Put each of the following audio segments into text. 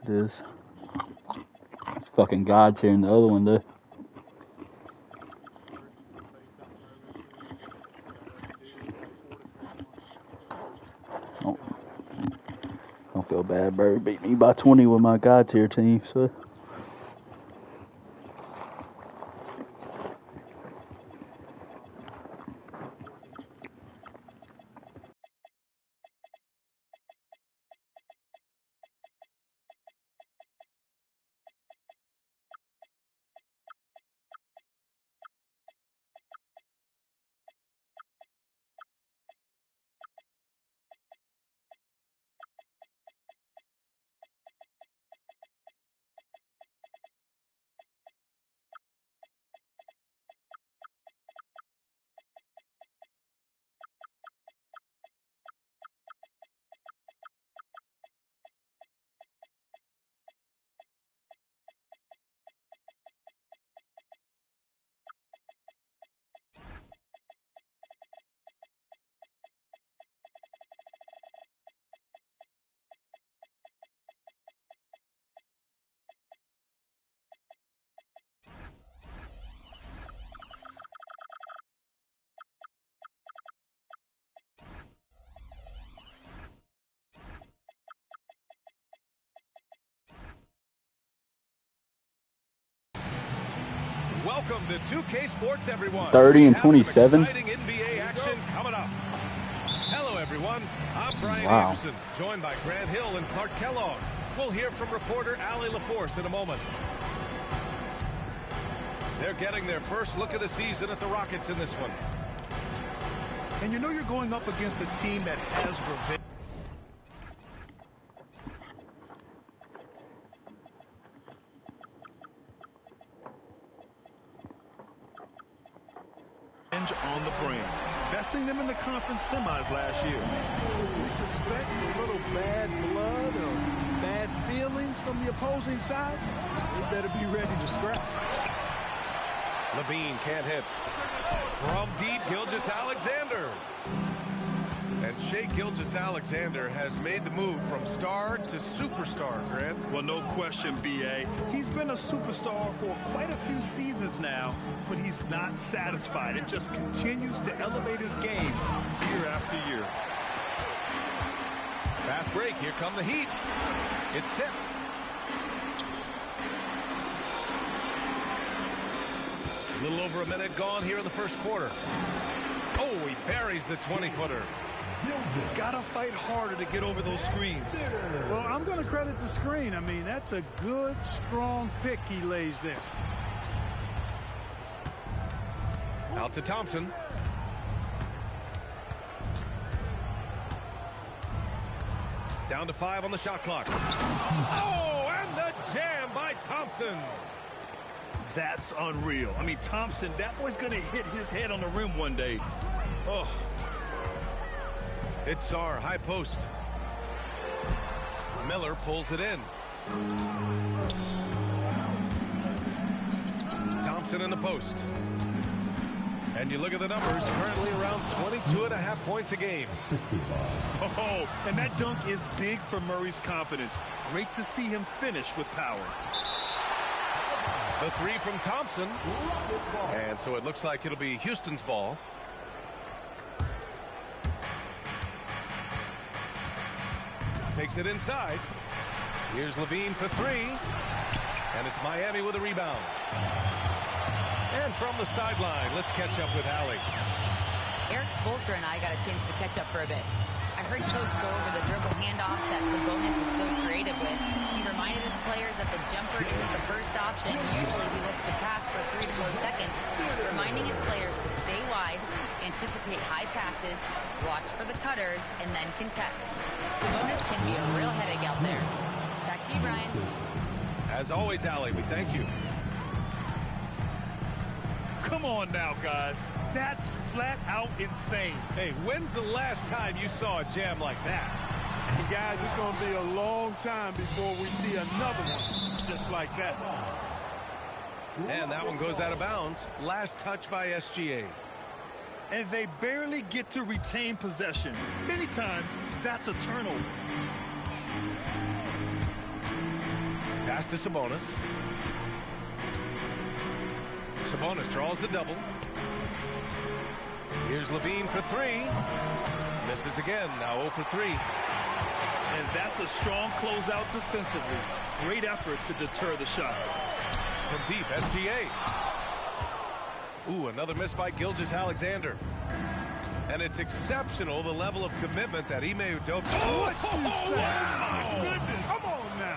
It is. It's fucking God's here in the other one, though. Oh. Don't feel bad, bro. Beat me by 20 with my God's here team, so. Welcome to 2K Sports, everyone. 30 and 27. Exciting NBA action coming up. Hello, everyone. I'm Brian Wow. Anderson, joined by Grant Hill and Clark Kellogg. We'll hear from reporter Allie LaForce in a moment. They're getting their first look of the season at the Rockets in this one. And you know you're going up against a team that has revenge on the brain, besting them in the conference semis last year. We suspect a little bad blood or bad feelings from the opposing side. They better be ready to scrap. Levine can't hit. From deep, Gilgeous-Alexander. And Shai Gilgeous-Alexander has made the move from star to superstar, Grant. Well, no question, B.A. He's been a superstar for quite a few seasons now, but he's not satisfied. It just continues to elevate his game year after year. Fast break. Here come the Heat. It's tipped. A little over a minute gone here in the first quarter. Oh, he buries the 20-footer. Gotta fight harder to get over those screens. Well, I'm going to credit the screen. I mean, that's a good, strong pick he lays there. Out to Thompson. Down to 5 on the shot clock. Oh, and the jam by Thompson. That's unreal. I mean, Thompson, that boy's going to hit his head on the rim one day. Oh. It's Sarr, high post. Miller pulls it in. Thompson in the post. And you look at the numbers, currently around 22.5 points a game. Oh, and that dunk is big for Murray's confidence. Great to see him finish with power. The three from Thompson. And so it looks like it'll be Houston's ball. Takes it inside. Here's Levine for three. And it's Miami with a rebound. And from the sideline, let's catch up with Allie. Eric Spoelstra and I got a chance to catch up for a bit. I heard Coach go over the dribble handoffs that Sabonis is so creative with. He reminded his players that the jumper isn't the first option. Usually he looks to pass for 3 to 4 seconds, reminding his players to stay wide, anticipate high passes, watch for the cutters, and then contest. Sabonis can be a real headache out there. Back to you, Brian. As always, Allie, we thank you. Come on now, guys. That's flat out insane. Hey, when's the last time you saw a jam like that? And guys, it's going to be a long time before we see another one just like that. And that one goes out of bounds. Last touch by SGA. And they barely get to retain possession. Many times, that's a turnover. Pass to Sabonis. Sabonis draws the double. Here's Levine for three. Misses again, now 0 for 3. And that's a strong closeout defensively. Great effort to deter the shot. From deep, SGA. Ooh, another miss by Gilgeous-Alexander. And it's exceptional, the level of commitment that Ime Udoka. What you say? My goodness. Come on now.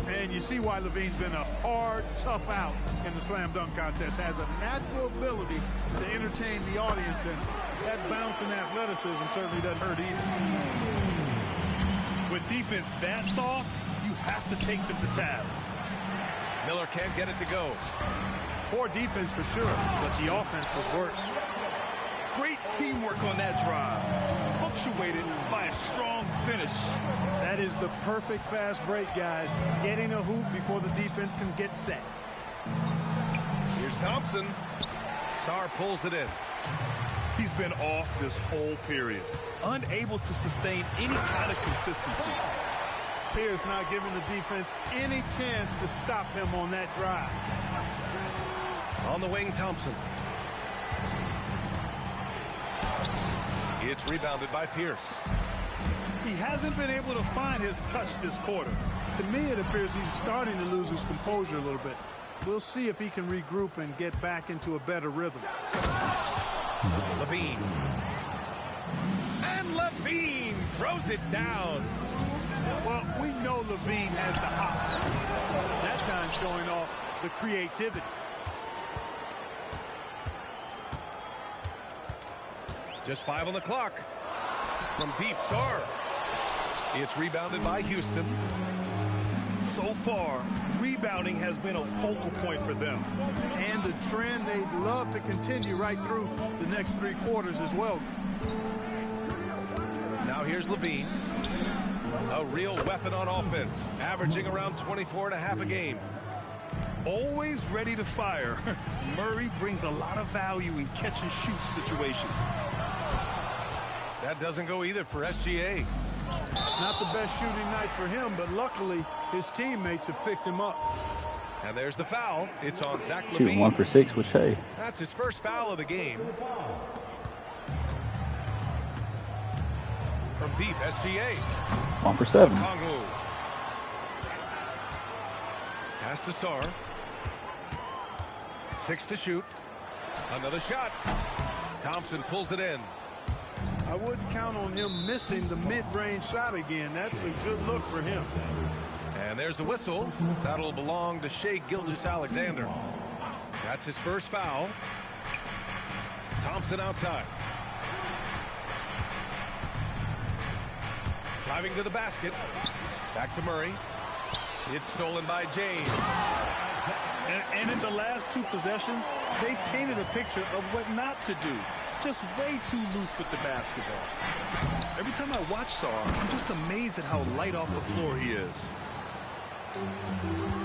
And you see why Levine's been a hard, tough out in the slam dunk contest. Has a natural ability to entertain the audience, and that bounce and athleticism certainly doesn't hurt either. With defense that soft, you have to take them to task. Miller can't get it to go. Poor defense for sure, but the offense was worse. Great teamwork on that drive, punctuated by a strong finish. That is the perfect fast break, guys. Getting a hoop before the defense can get set. Here's Thompson. Sarr pulls it in. He's been off this whole period, unable to sustain any kind of consistency. Pierce not giving the defense any chance to stop him on that drive. On the wing, Thompson. It's rebounded by Pierce. He hasn't been able to find his touch this quarter. To me, it appears he's starting to lose his composure a little bit. We'll see if he can regroup and get back into a better rhythm. Levine. And Levine throws it down. Well, we know Levine has the hops. That time showing off the creativity. Just 5 on the clock. From deep, Sarr. It's rebounded by Houston. So far, rebounding has been a focal point for them. And the trend they'd love to continue right through the next 3 quarters as well. Now here's Levine. A real weapon on offense, averaging around 24.5 a game. Always ready to fire. Murray brings a lot of value in catch-and-shoot situations. That doesn't go either for SGA. Not the best shooting night for him, but luckily his teammates have picked him up. And there's the foul. It's on Zach Levine. Shooting 1 for 6 with Shea. That's his first foul of the game. From deep, SGA. 1 for 7. Kongwu. Pass to Sarr. 6 to shoot. Another shot. Thompson pulls it in. I wouldn't count on him missing the mid-range shot again. That's a good look for him. And there's a whistle. That'll belong to Shai Gilgeous-Alexander. That's his first foul. Thompson outside. Driving to the basket. Back to Murray. It's stolen by James. And in the last 2 possessions, they've painted a picture of what not to do. Just way too loose with the basketball. Every time I watch Sarr, I'm just amazed at how light off the floor he is.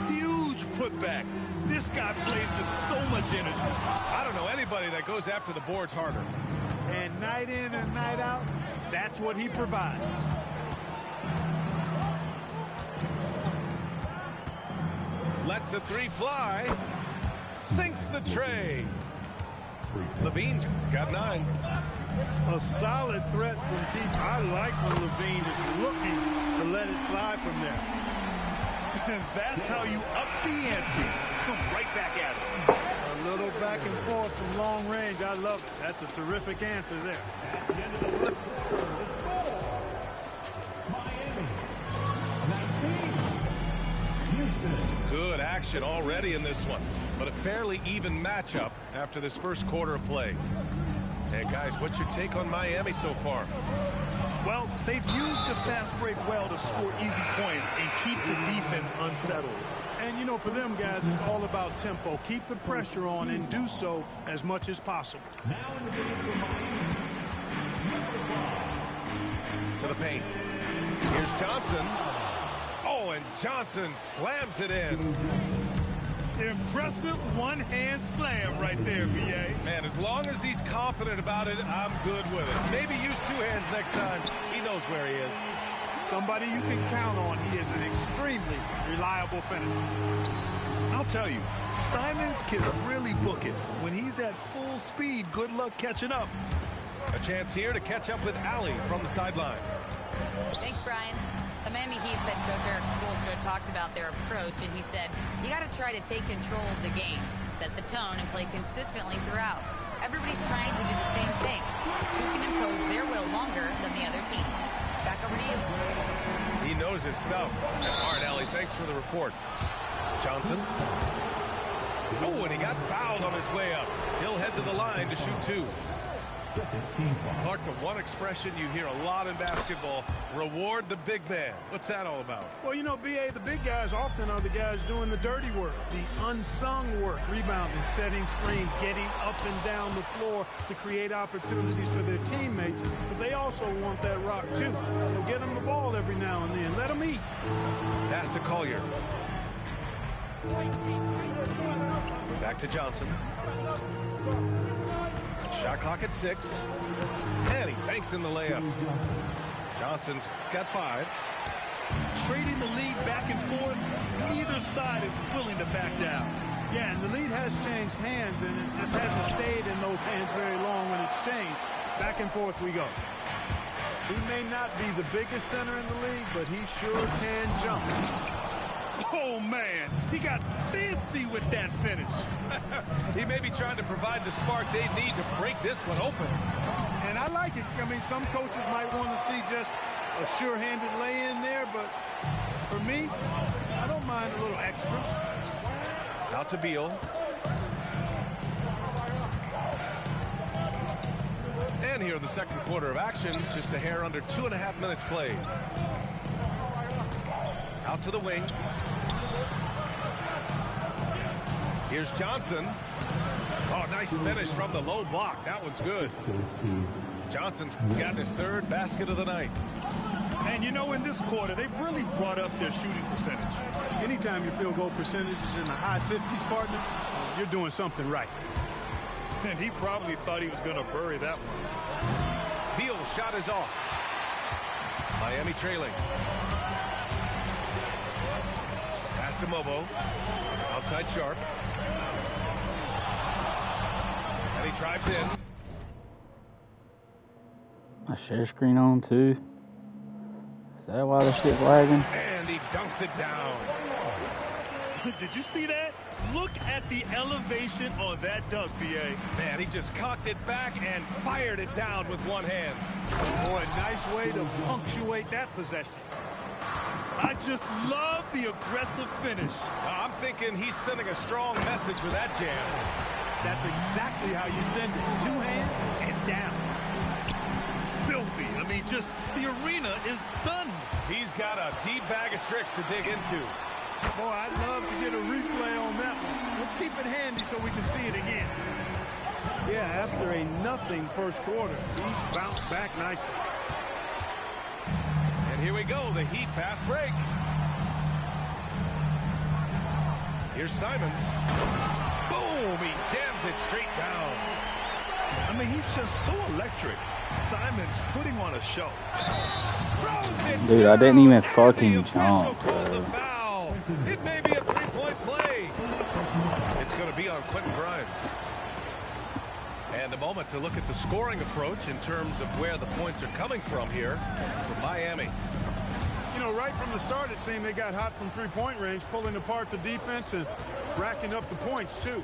Huge putback. This guy plays with so much energy. I don't know anybody that goes after the boards harder. And night in and night out, that's what he provides. Lets the 3 fly. Sinks the tray. Levine's got 9. A solid threat from deep. I like when Levine is looking to let it fly from there. And that's how you up the ante. Come right back at it. A little back and forth from long range. I love it. That's a terrific answer there. Good action already in this one, but a fairly even matchup after this first quarter of play. Hey guys, what's your take on Miami so far? Well, they've used the fast break well to score easy points and keep the defense unsettled. And you know, for them guys, it's all about tempo. Keep the pressure on and do so as much as possible. To the paint. Here's Johnson. Oh, and Johnson slams it in. Impressive one-hand slam right there, B.A. Man, as long as he's confident about it, I'm good with it. Maybe use 2 hands next time. He knows where he is. Somebody you can count on. He is an extremely reliable finish. I'll tell you, Simons can really book it. When he's at full speed, good luck catching up. A chance here to catch up with Allie from the sideline. Thanks, Brian. The Miami Heat's head coach Eric Spoelstra talked about their approach, and he said, you got to try to take control of the game, set the tone, and play consistently throughout. Everybody's trying to do the same thing. It's who can impose their will longer than the other team. Back over to you. He knows his stuff. All right, Allie, thanks for the report. Johnson. Oh, and he got fouled on his way up. He'll head to the line to shoot two. Clark, the one expression you hear a lot in basketball, reward the big man. What's that all about? Well, you know, B.A., the big guys often are the guys doing the dirty work, the unsung work, rebounding, setting screens, getting up and down the floor to create opportunities for their teammates. But they also want that rock, too. So get them the ball every now and then. Let them eat. Pass to Collier. Back to Johnson. Shot clock at 6. And he banks in the layup. Johnson's got 5. Trading the lead back and forth, neither side is willing to back down. Yeah, and the lead has changed hands, and it just hasn't stayed in those hands very long when it's changed. Back and forth we go. He may not be the biggest center in the league, but he sure can jump. Oh, man, he got fancy with that finish. He may be trying to provide the spark they need to break this one open. And I like it. I mean, some coaches might want to see just a sure-handed lay-in there, but for me, I don't mind a little extra. Out to Beal. And here in the second quarter of action, just a hair under 2.5 minutes played. Out to the wing. Here's Johnson. Oh, nice finish from the low block. That one's good. Johnson's got his 3rd basket of the night. And you know, in this quarter, they've really brought up their shooting percentage. Anytime your field goal percentage is in the high 50s, partner, you're doing something right. And he probably thought he was going to bury that one. Beal's shot is off. Miami trailing. Pass to Mobo. Outside Sharp. And he drives in. My share screen on too. Is that why the shit's lagging? And he dunks it down. Did you see that? Look at the elevation on that dunk, B.A. Man, he just cocked it back and fired it down with one hand. Boy, nice way to punctuate that possession. I just love the aggressive finish. I'm thinking he's sending a strong message with that jam. That's exactly how you send it. 2 hands and down. Filthy. I mean, just the arena is stunned. He's got a deep bag of tricks to dig into. Boy, I'd love to get a replay on that one. Let's keep it handy so we can see it again. Yeah, after a nothing first quarter, he's bounced back nicely. And here we go, the Heat fast break. Here's Simons. Boom, he jams it straight down. I mean, he's just so electric. Simons putting on a show. Dude, I didn't even fucking jump, bro. It may be a 3-point play. It's going to be on Quentin Grimes. And a moment to look at the scoring approach in terms of where the points are coming from here for Miami. You know, right from the start, it seemed they got hot from 3-point range, pulling apart the defense and racking up the points, too.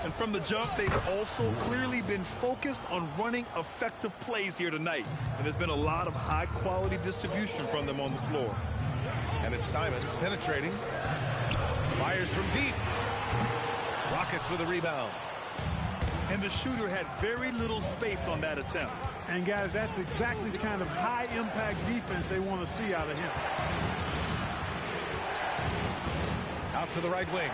And from the jump, they've also clearly been focused on running effective plays here tonight. And there's been a lot of high-quality distribution from them on the floor. And it's Simons penetrating. Fires from deep. Rockets with a rebound. And the shooter had very little space on that attempt. And, guys, that's exactly the kind of high-impact defense they want to see out of him. Out to the right wing.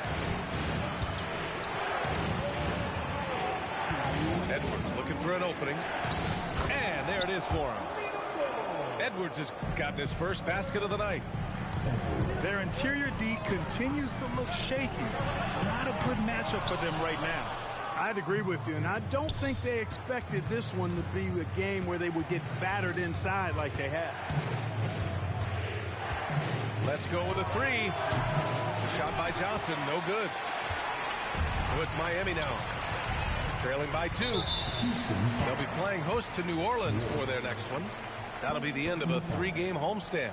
Edwards looking for an opening. And there it is for him. Edwards has gotten his first basket of the night. Their interior D continues to look shaky. Not a good matchup for them right now. I'd agree with you, and I don't think they expected this one to be a game where they would get battered inside like they had. Let's go with a three. The shot by Johnson, no good. So it's Miami now, trailing by 2. They'll be playing host to New Orleans for their next one. That'll be the end of a 3-game homestand.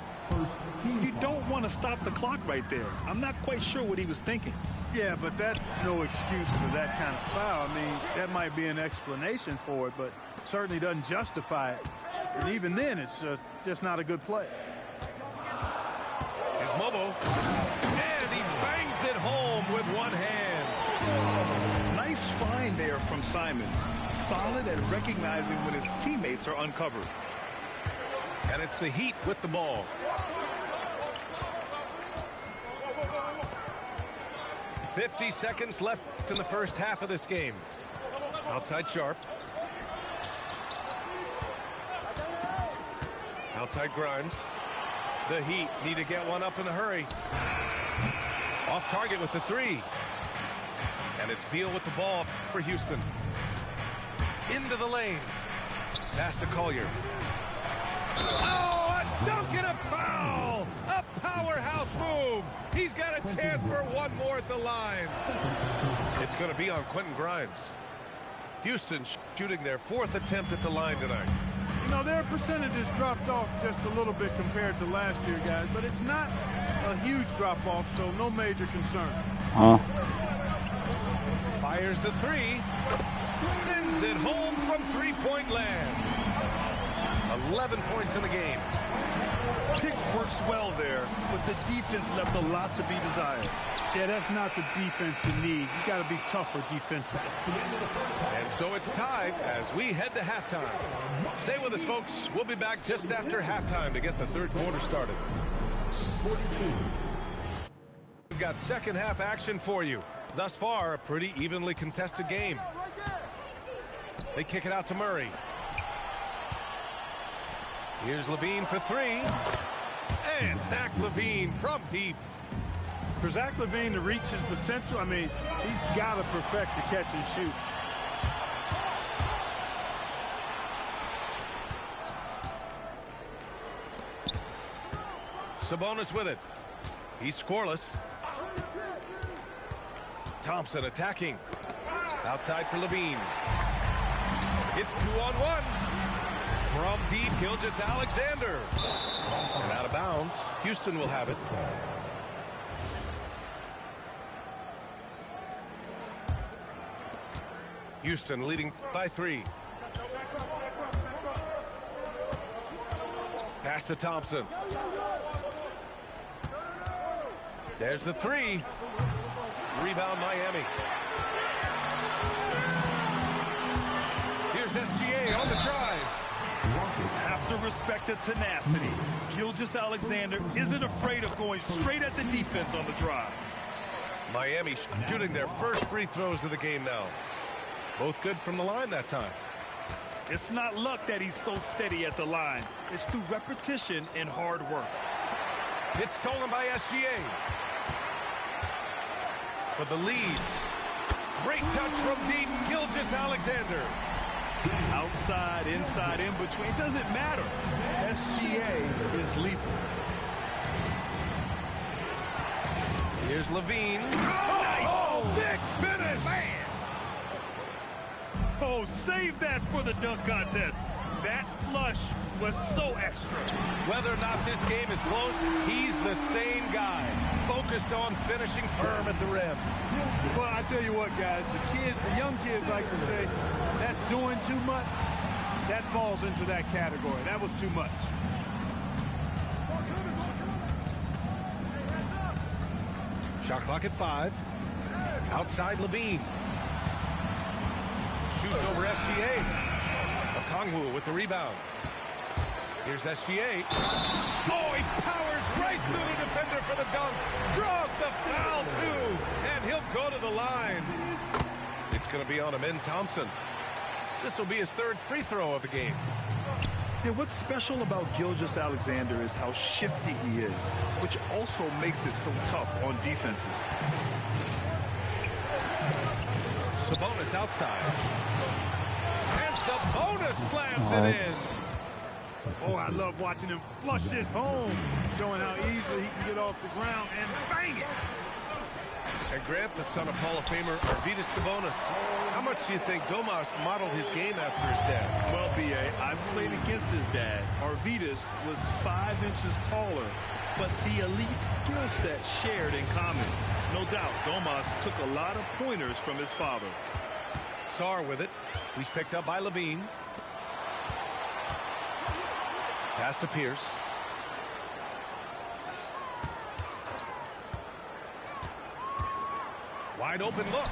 You don't want to stop the clock right there. I'm not quite sure what he was thinking. Yeah, but that's no excuse for that kind of foul. I mean, that might be an explanation for it, but certainly doesn't justify it. And even then, it's just not a good play. Here's Mobo, and he bangs it home with one hand. Nice find there from Simons. Solid at recognizing when his teammates are uncovered. And it's the Heat with the ball. "50 seconds left in the first half of this game. Outside Sharp. Outside Grimes. The Heat need to get one up in a hurry. Off target with the 3. And it's Beal with the ball for Houston. Into the lane. Pass to Collier. Oh, a dunk and a foul! A powerhouse move! He's got a chance for one more at the line. It's going to be on Quentin Grimes. Houston shooting their 4th attempt at the line tonight. You know, their percentages dropped off just a little bit compared to last year, guys, but it's not a huge drop-off, so no major concern. Fires the 3. Sends it home from three-point land. 11 points in the game. Pick works well there, but the defense left a lot to be desired. Yeah, that's not the defense you need. You got to be tougher defensively. And so it's tied as we head to halftime. Stay with us, folks. We'll be back just after halftime to get the third quarter started. We've got second half action for you. Thus far, a pretty evenly contested game. They kick it out to Murray. Here's LaVine for 3. And Zach LaVine from deep. For Zach LaVine to reach his potential, I mean, he's got to perfect the catch and shoot. Sabonis with it. He's scoreless. Thompson attacking. Outside for LaVine. It's 2-on-1. From deep, Gilgeous-Alexander. And out of bounds. Houston will have it. Houston leading by 3. Pass to Thompson. There's the 3. Rebound Miami. Here's SGA on the drive. Have to respect the tenacity. Gilgeous-Alexander isn't afraid of going straight at the defense on the drive. Miami shooting their first free throws of the game now. Both good from the line that time. It's not luck that he's so steady at the line. It's through repetition and hard work. It's stolen by SGA. For the lead. Great touch from deep, Gilgeous-Alexander. Outside, inside, in between, it doesn't matter. SGA is lethal. Here's LaVine. Oh, nice. Big finish. Man. Oh, save that for the dunk contest. That flush was so extra. Whether or not this game is close, he's the same guy. Focused on finishing firm at the rim. Well, I tell you what, guys, the young kids like to say, that's doing too much. That falls into that category. That was too much. Shot clock at 5. Outside LaVine. Shoots over SGA. Okongwu with the rebound. Here's SGA. Oh, he powers right through the defender for the dunk. Draws the foul, too. And he'll go to the line. It's going to be on Amin Thompson. This will be his 3rd free throw of the game. Yeah, what's special about Gilgeous-Alexander is how shifty he is, which also makes it so tough on defenses. Sabonis outside. And Sabonis slams it in. Oh, I love watching him flush it home, showing how easily he can get off the ground and bang it. And Grant, the son of Hall of Famer Arvydas Sabonis. How much do you think Domas modeled his game after his dad? Well, B.A., I've played against his dad. Arvydas was 5 inches taller, but the elite skill set shared in common. No doubt, Domas took a lot of pointers from his father. Sarr with it. He's picked up by Levine. Pass to Pierce. Wide open look.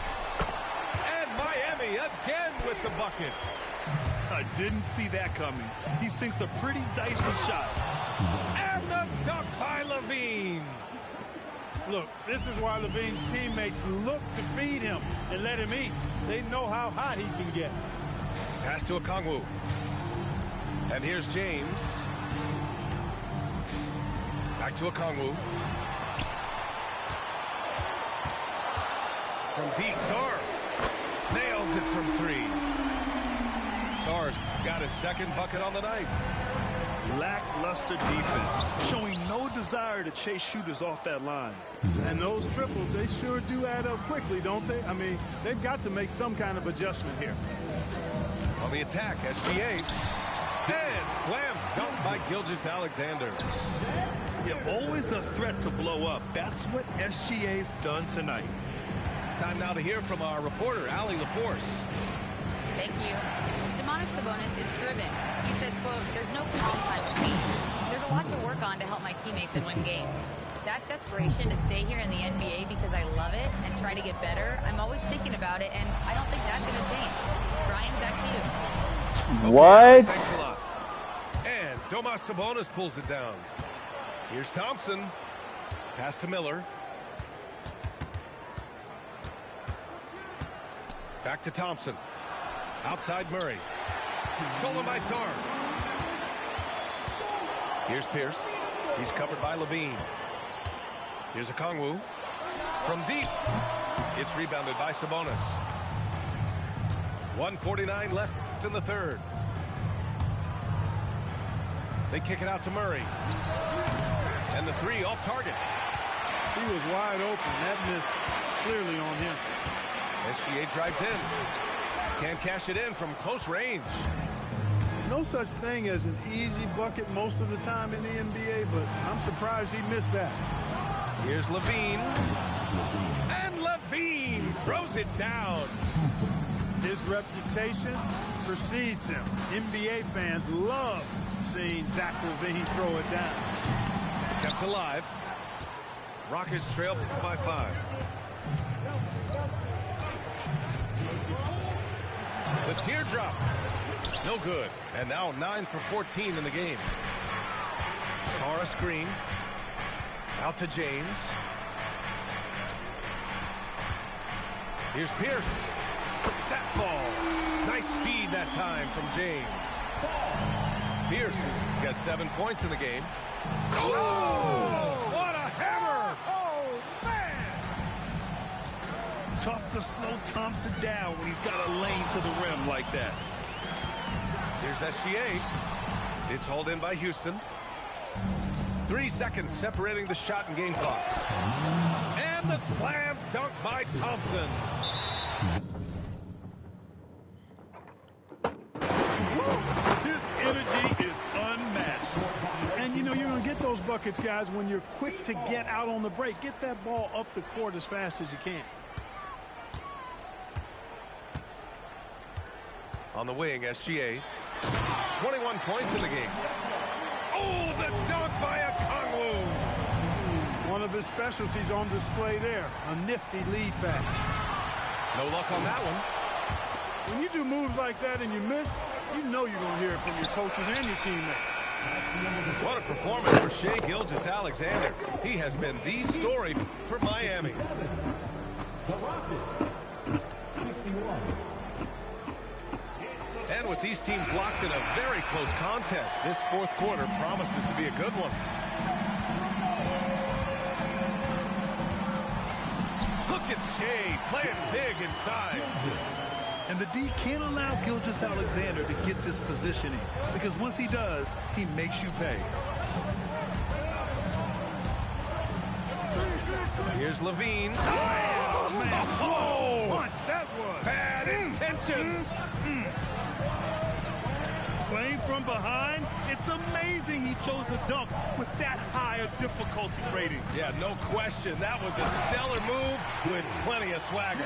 And Miami again with the bucket. I didn't see that coming. He sinks a pretty dicey shot. And the dunk by Levine. Look, this is why Levine's teammates look to feed him and let him eat. They know how hot he can get. Pass to Okongwu. And here's James. Back to Okongwu. From deep, Sarr nails it from 3. Sarr's got his second bucket on the night. Lackluster defense, showing no desire to chase shooters off that line. And those triples, they sure do add up quickly, don't they? I mean, they've got to make some kind of adjustment here. On the attack, SGA. And slam dunk by Gilgeous-Alexander. Yeah, always a threat to blow up. That's what SGA's done tonight. Time now to hear from our reporter, Allie LaForce. Thank you. Domantas Sabonis is driven. He said, quote, "There's no calm time with me. There's a lot to work on to help my teammates and win games. That desperation to stay here in the NBA because I love it and try to get better, I'm always thinking about it, and I don't think that's going to change." Brian, back to you. What? Thanks a lot. And Domas Sabonis pulls it down. Here's Thompson. Pass to Miller. Back to Thompson. Outside Murray. Stolen by Sarr. Here's Pierce. He's covered by Levine. Here's Okongwu. From deep. It's rebounded by Sabonis. 1:49 left in the third. They kick it out to Murray. And the 3 off target. He was wide open. That missed clearly on him. SGA drives in. Can't cash it in from close range. No such thing as an easy bucket most of the time in the NBA, but I'm surprised he missed that. Here's Levine. And Levine throws it down. His reputation precedes him. NBA fans love seeing Zach LaVine throw it down. Kept alive. Rockets trail by 5. The teardrop. No good. And now 9 for 14 in the game. Sarr screen. Out to James. Here's Pierce. That falls. Nice feed that time from James. Pierce has got 7 points in the game. Oh! What a hammer! Oh, man! Tough to slow Thompson down when he's got a lane to the rim like that. Here's SGA. It's hauled in by Houston. 3 seconds separating the shot and game clocks. And the slam dunk by Thompson. His energy is unmatched. And, you know, you're going to get those buckets, guys, when you're quick to get out on the break. Get that ball up the court as fast as you can. On the wing, SGA. 21 points in the game. Oh, the dunk by Okongwu. One of his specialties on display there. A nifty lead pass. No luck on that one. When you do moves like that and you miss, you know you're going to hear it from your coaches and your teammates. What a performance for Shai Gilgeous-Alexander. He has been the story for Miami. And with these teams locked in a very close contest, this fourth quarter promises to be a good one. Look at Shai playing big inside. And the D can't allow Gilgeous-Alexander to get this positioning, because once he does, he makes you pay. Here's Levine. Oh, man. Oh! Punch, that was. Bad intentions. Playing from behind, it's amazing he chose a dunk with that higher difficulty rating. Yeah, no question. That was a stellar move with plenty of swagger.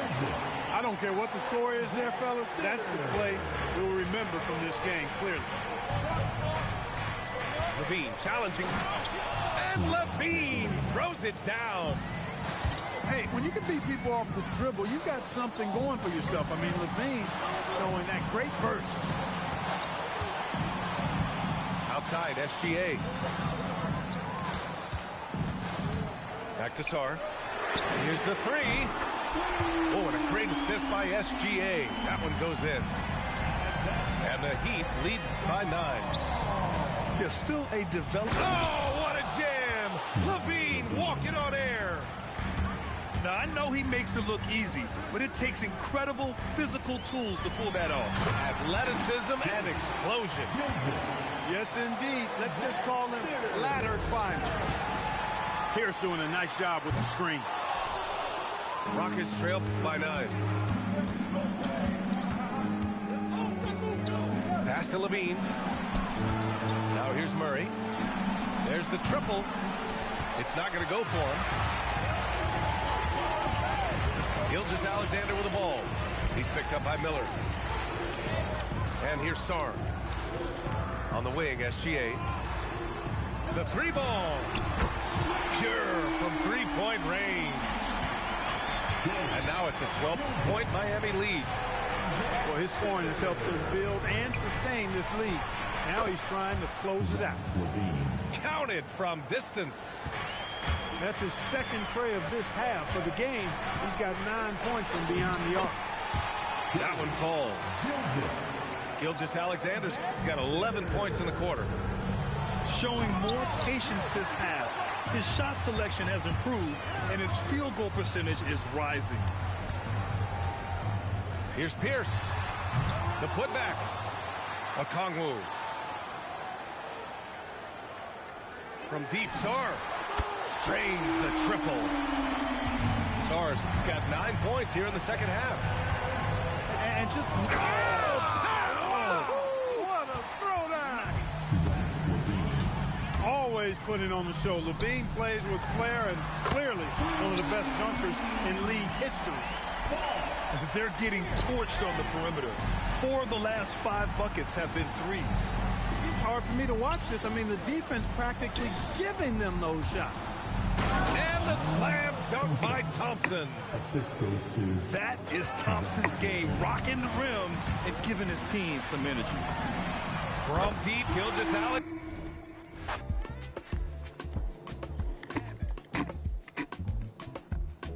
I don't care what the score is there, fellas. That's the play we'll remember from this game, clearly. Levine challenging. And Levine throws it down. Hey, when you can beat people off the dribble, you got something going for yourself. I mean, Levine showing that great burst. Outside, SGA. Back to Sarr. Here's the three. Oh, and a great assist by SGA. That one goes in. And the Heat lead by 9. There's still a development. Oh, what a jam! Levine walking on air. Now, I know he makes it look easy, but it takes incredible physical tools to pull that off. Athleticism and explosion. Yes, indeed. Let's just call him ladder climber. Pierce doing a nice job with the screen. Rockets trail by 9. Pass to Levine. Now here's Murray. There's the triple. It's not going to go for him. Gilgeous-Alexander with the ball. He's picked up by Miller. And here's Sarr. On the wing, SGA. The three ball. Pure from three-point range. And now it's a 12-point Miami lead. Well, his scoring has helped them build and sustain this lead. Now he's trying to close it out. Counted from distance. That's his second tray of this half of the game. He's got 9 points from beyond the arc. That one falls. Gilgeous-Alexander's got 11 points in the quarter. Showing more patience this half. His shot selection has improved, and his field goal percentage is rising. Here's Pierce. The putback. Okongwu. From deep, Sarr. Drains the triple. Sarr's got 9 points here in the second half. And just... What a throwdown! Always putting on the show. Levine plays with flair and clearly one of the best dunkers in league history. They're getting torched on the perimeter. 4 of the last 5 buckets have been threes. It's hard for me to watch this. I mean, the defense practically giving them those shots. And the slam dunk by Thompson. That is Thompson's game, rocking the rim and giving his team some energy. From deep, Gilgeous-Alexander.